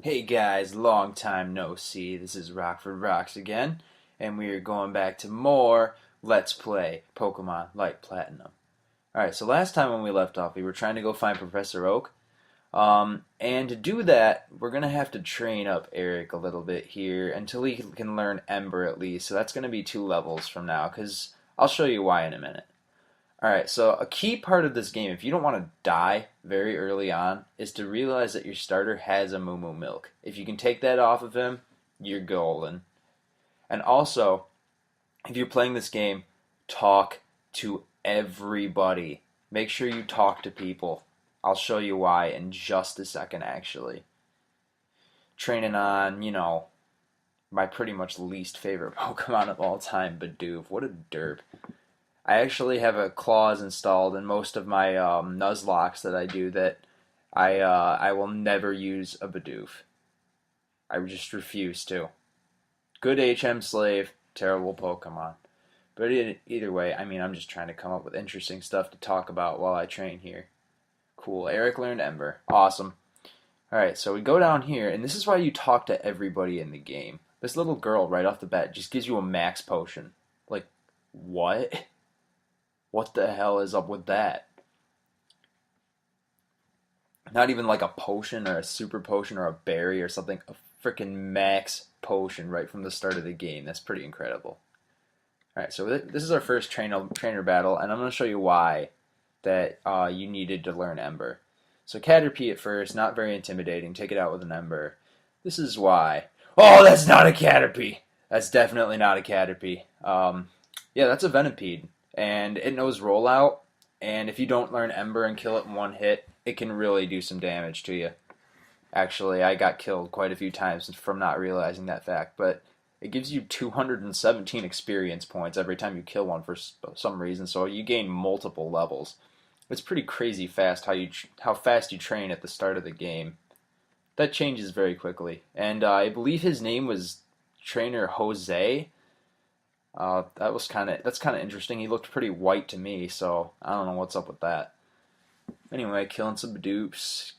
Hey guys, long time no see. This is Rockford Rocks again, and we are going back to more Let's Play Pokemon Light Platinum. Alright, so last time when we left off, we were trying to go find Professor Oak. And to do that, we're going to have to train up Eric a little bit here until he can learn Ember at least. So that's going to be 2 levels from now, because I'll show you why in a minute. Alright, so a key part of this game, if you don't want to die very early on, is to realize that your starter has a Moo Moo Milk. If you can take that off of him, you're golden. And also, if you're playing this game, talk to everybody. Make sure you talk to people. I'll show you why in just a second, actually. Training on, my pretty much least favorite Pokemon of all time, Bidoof. What a derp. I actually have a clause installed in most of my Nuzlocke that I do that I will never use a Bidoof. I just refuse to. Good HM slave, terrible Pokemon. But either way, I'm just trying to come up with interesting stuff to talk about while I train here. Cool, Eric learned Ember. Awesome. Alright, so we go down here, and this is why you talk to everybody in the game. This little girl right off the bat just gives you a max potion. Like, what? What the hell is up with that? Not even like a potion or a super potion or a berry or something. A freaking max potion right from the start of the game. That's pretty incredible. Alright, so this is our first trainer battle, and I'm going to show you why that you needed to learn Ember. So Caterpie at first, not very intimidating. Take it out with an Ember. This is why. Oh, that's not a Caterpie! That's definitely not a Caterpie. Yeah, that's a Venipede. And it knows rollout, and if you don't learn Ember and kill it in one hit, it can really do some damage to you. Actually, I got killed quite a few times from not realizing that fact, but it gives you 217 experience points every time you kill one for some reason, so you gain multiple levels. It's pretty crazy fast how fast you train at the start of the game. That changes very quickly, and I believe his name was Trainer Jose. That's kind of interesting. He looked pretty white to me, so I don't know what's up with that. Anyway, killing some Bidoofs.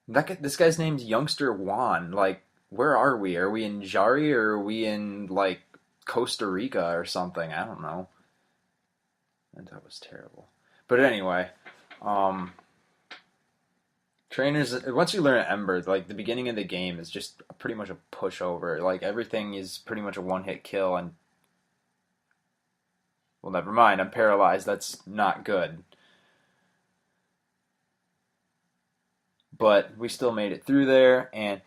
This guy's name's Youngster Juan. Like, where are we? Are we in Jari or are we in like Costa Rica or something? I don't know. And that was terrible. But anyway, trainers, once you learn Ember, like the beginning of the game is just pretty much a pushover. Like everything is pretty much a one-hit kill, and well, never mind. I'm paralyzed. That's not good. But we still made it through there, and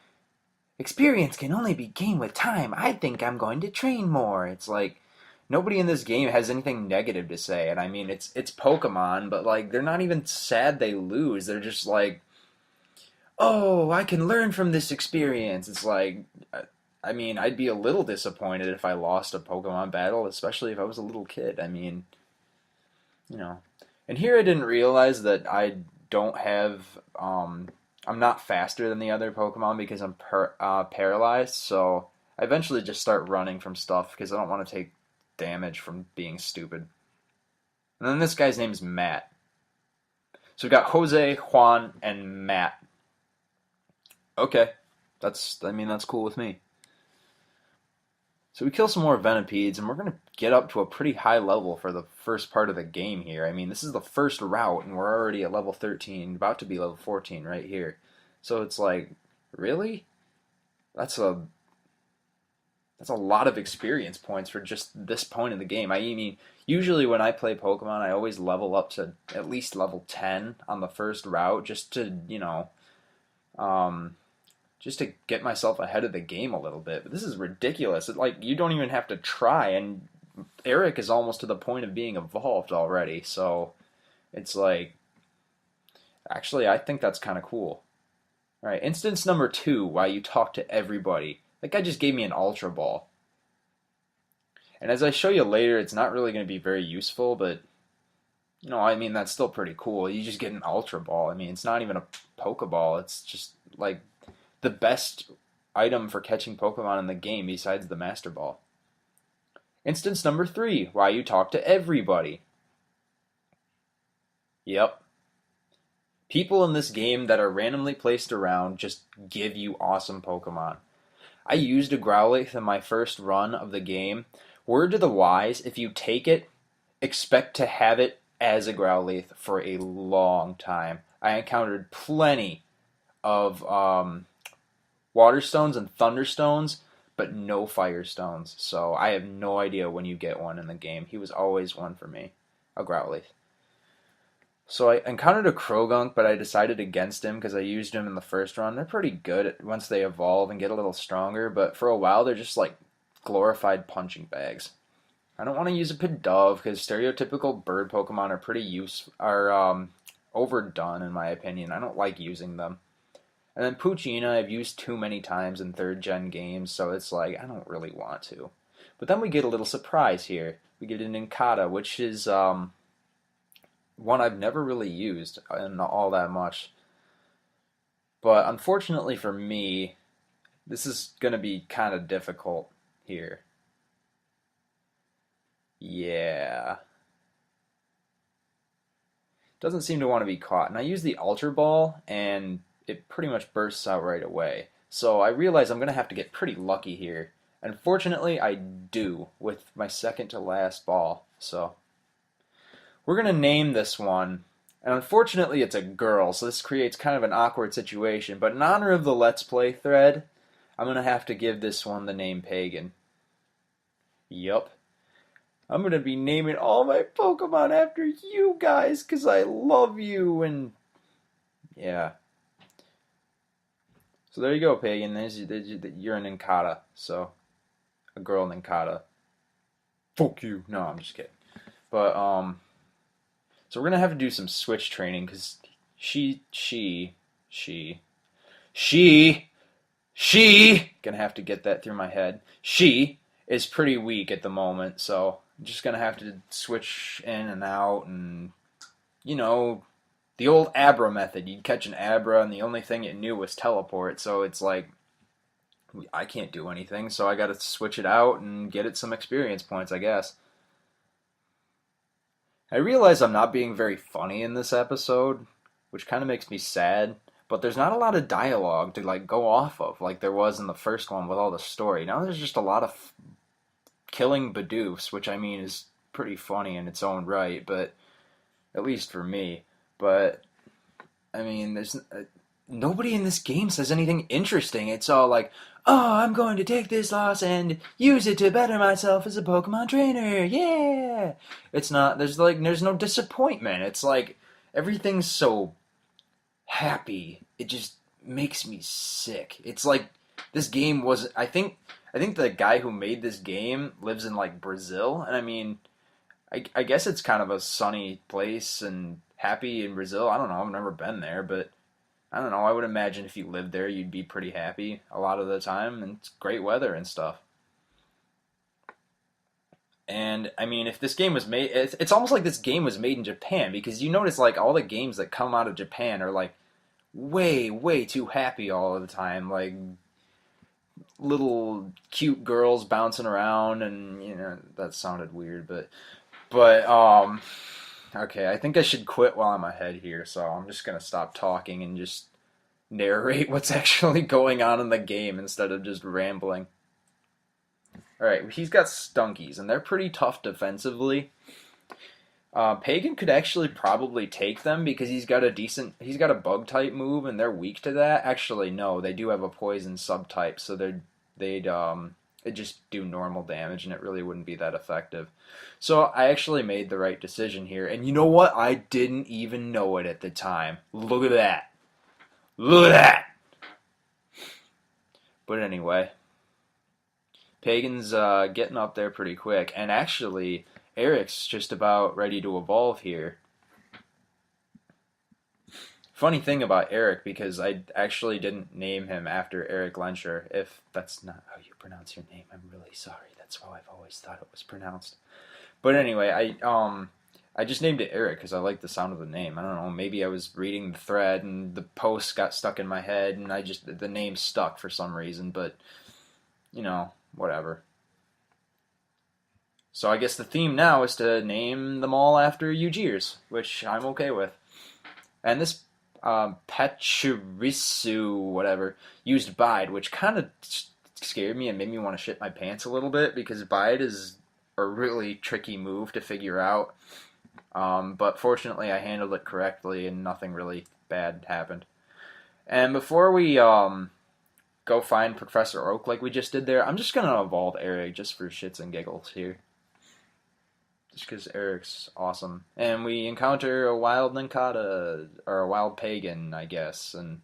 experience can only be gained with time. I think I'm going to train more. It's like nobody in this game has anything negative to say, and I mean it's Pokemon, but like they're not even sad they lose. They're just like, oh, I can learn from this experience. It's like, I'd be a little disappointed if I lost a Pokemon battle, especially if I was a little kid. You know. And here I didn't realize that I don't have, I'm not faster than the other Pokemon because I'm paralyzed, so I eventually just start running from stuff because I don't want to take damage from being stupid. And then this guy's name is Matt. So we've got Jose, Juan, and Matt. Okay, that's cool with me. So we kill some more Venipedes, and we're going to get up to a pretty high level for the first part of the game here. I mean, this is the first route, and we're already at level 13, about to be level 14 right here. So it's like, really? That's a lot of experience points for just this point in the game. I mean, usually when I play Pokemon, I always level up to at least level 10 on the first route just to, just to get myself ahead of the game a little bit. But this is ridiculous. You don't even have to try, and Eric is almost to the point of being evolved already, so it's like, actually, I think that's kind of cool. Alright, instance number 2, why you talk to everybody. That guy just gave me an Ultra Ball. And as I show you later, it's not really going to be very useful, but, that's still pretty cool. You just get an Ultra Ball. It's not even a Pokeball. It's just, like, the best item for catching Pokemon in the game besides the Master Ball. Instance number 3, why you talk to everybody. Yep. People in this game that are randomly placed around just give you awesome Pokemon. I used a Growlithe in my first run of the game. Word to the wise, if you take it, expect to have it as a Growlithe for a long time. I encountered plenty of Water Stones and Thunderstones, but no Fire Stones. So I have no idea when you get one in the game. He was always one for me, a Growlithe. So I encountered a Krogunk, but I decided against him because I used him in the first run. They're pretty good once they evolve and get a little stronger, but for a while they're just like glorified punching bags. I don't want to use a Pidove because stereotypical bird Pokemon are overdone in my opinion. I don't like using them. And then Poochyena I've used too many times in 3rd gen games, so it's like I don't really want to. But then we get a little surprise here. We get an Incada, which is one I've never really used in all that much. But unfortunately for me, this is going to be kind of difficult here. Yeah. Doesn't seem to want to be caught. And I use the Ultra Ball, and it pretty much bursts out right away. So I realize I'm going to have to get pretty lucky here. And fortunately, I do with my second to last ball. So we're going to name this one. And unfortunately, it's a girl, so this creates kind of an awkward situation. But in honor of the Let's Play thread, I'm going to have to give this one the name Pagan. Yup. I'm going to be naming all my Pokemon after you guys, because I love you, and yeah. So there you go, Pagan. You're an Incada, so a girl Incada. Fuck you. No, I'm just kidding. But, so we're going to have to do some switch training, because she, gonna have to get that through my head. She is pretty weak at the moment, so I'm just gonna have to switch in and out, and, you know, the old Abra method. You'd catch an Abra, and the only thing it knew was teleport, so it's like, I can't do anything, so I gotta switch it out and get it some experience points, I guess. I realize I'm not being very funny in this episode, which kind of makes me sad, but there's not a lot of dialogue to like go off of like there was in the first one with all the story. Now there's just a lot of killing Bidoofs, which I mean is pretty funny in its own right, but at least for me. But I mean, there's nobody in this game says anything interesting. It's all like, "Oh, I'm going to take this loss and use it to better myself as a Pokemon trainer." Yeah. It's not. There's no disappointment. It's like everything's so happy. It just makes me sick. It's like this game was. I think the guy who made this game lives in like Brazil, and I mean, I guess it's kind of a sunny place and happy in Brazil. I don't know. I've never been there, but I don't know. I would imagine if you lived there, you'd be pretty happy a lot of the time, and it's great weather and stuff. And I mean, if this game was made, it's almost like this game was made in Japan because you notice like all the games that come out of Japan are like way, way too happy all the time. Like little cute girls bouncing around, and you know that sounded weird, but okay, I think I should quit while I'm ahead here, so I'm just gonna stop talking and just narrate what's actually going on in the game instead of just rambling. Alright, he's got Stunkies, and they're pretty tough defensively. Pagan could actually probably take them because he's got a bug type move, and they're weak to that. Actually, no, they do have a poison subtype, so it'd just do normal damage, and it really wouldn't be that effective. So I actually made the right decision here, and you know what? I didn't even know it at the time. Look at that. Look at that! But anyway, Pagan's getting up there pretty quick, and actually, Eric's just about ready to evolve here. Funny thing about Eric, because I actually didn't name him after Eric Lenscher. If that's not how you pronounce your name, I'm really sorry. That's how I've always thought it was pronounced. But anyway, I just named it Eric because I like the sound of the name. I don't know, maybe I was reading the thread and the post got stuck in my head, and the name stuck for some reason. But you know, whatever. So I guess the theme now is to name them all after Ujirs, which I'm okay with. And this, Pachirisu, whatever, used Bide, which kind of scared me and made me want to shit my pants a little bit because Bide is a really tricky move to figure out. But fortunately, I handled it correctly and nothing really bad happened. And before we go find Professor Oak like we just did there, I'm just gonna evolve Eric just for shits and giggles here. Just because Eric's awesome. And we encounter a wild Ninkata, or a wild Pagan, I guess, and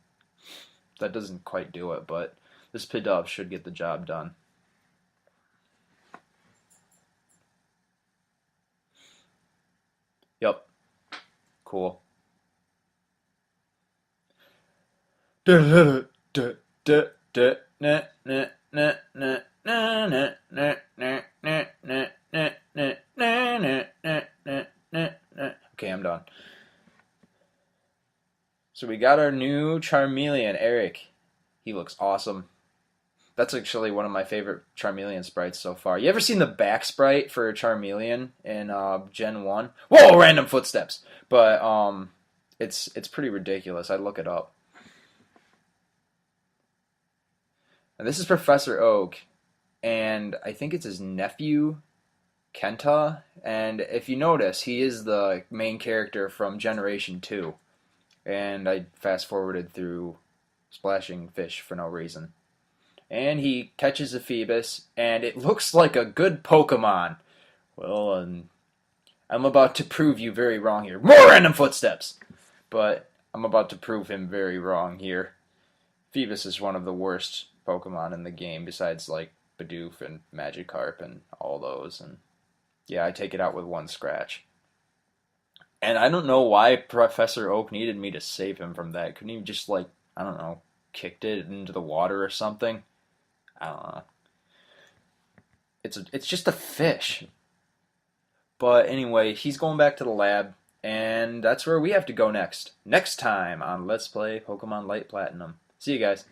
that doesn't quite do it, but this Pidove should get the job done. Yup. Cool. Okay, I'm done. So we got our new Charmeleon, Eric. He looks awesome. That's actually one of my favorite Charmeleon sprites so far. You ever seen the back sprite for Charmeleon in Gen 1? Whoa, random footsteps! But it's pretty ridiculous. I'd look it up. And this is Professor Oak, and I think it's his nephew, Kenta. And if you notice, he is the main character from Generation 2. And I fast forwarded through Splashing Fish for no reason. And he catches a Phoebus, and it looks like a good Pokemon. Well, I'm about to prove you very wrong here. More random footsteps! But I'm about to prove him very wrong here. Phoebus is one of the worst Pokemon in the game, besides, like, Bidoof and Magikarp and all those. And yeah, I take it out with one scratch. And I don't know why Professor Oak needed me to save him from that. Couldn't he just, like, I don't know, kicked it into the water or something? I don't know. It's just a fish. But anyway, he's going back to the lab, and that's where we have to go next. Next time on Let's Play Pokemon Light Platinum. See you guys.